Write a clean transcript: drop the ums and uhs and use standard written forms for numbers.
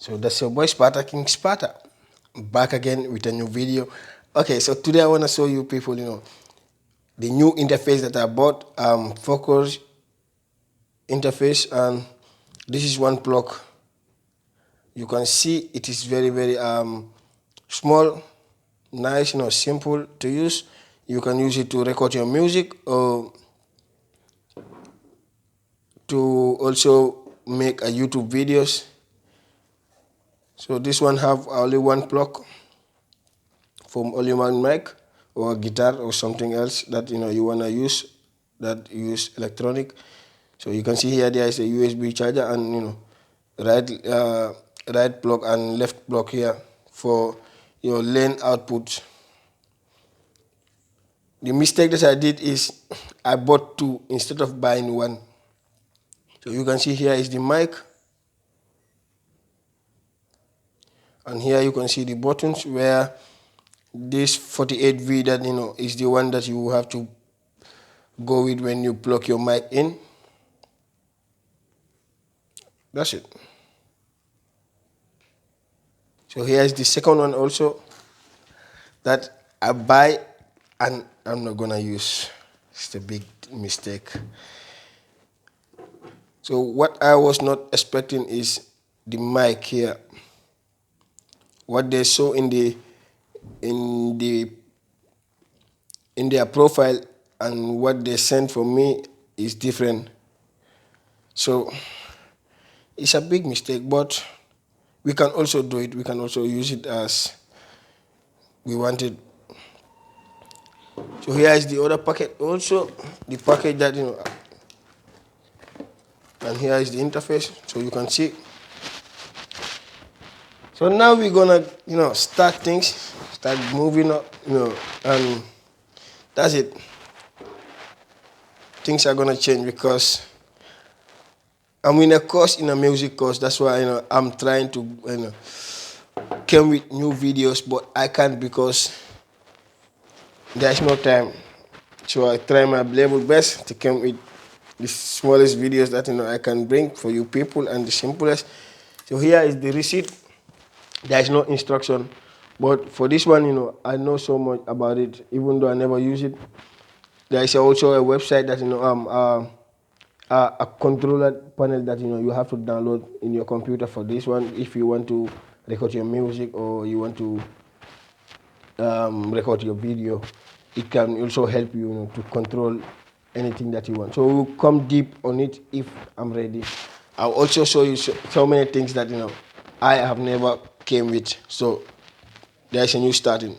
So that's your boy Sparta King Sparta, back again with a new video. Okay, so today I want to show you people, the new interface that I bought, Focus interface, and this is one plug. You can see it is very, very small, nice, simple to use. You can use it to record your music or to also make a YouTube videos. So this one have only one plug from only one mic or guitar or something else that you wanna use that use electronic. So you can see here there is a USB charger and right plug and left plug here for your lane output. The mistake that I did is I bought two instead of buying one. So you can see here is the mic, and here you can see the buttons where this 48V that is the one that you have to go with when you plug your mic in. That's it. So here is the second one also that I buy and I'm not gonna use. It's a big mistake. So what I was not expecting is the mic here. What they saw in their profile and what they sent for me is different. So it's a big mistake, but we can also do it. We can also use it as we wanted. So here is the other packet also, the package that and here is the interface, so you can see. So now we're gonna start things, start moving up, and that's it. Things are gonna change because I'm in a music course. That's why I'm trying to come with new videos, but I can't because there's no time. So I try my level best to come with the smallest videos that I can bring for you people and the simplest. So here is the receipt. There is no instruction, but for this one, I know so much about it, even though I never use it. There is also a website that a controller panel that you have to download in your computer for this one if you want to record your music or you want to record your video. It can also help you to control anything that you want. So we'll come deep on it if I'm ready. I'll also show you so many things that I have never came with. So there's a new starting.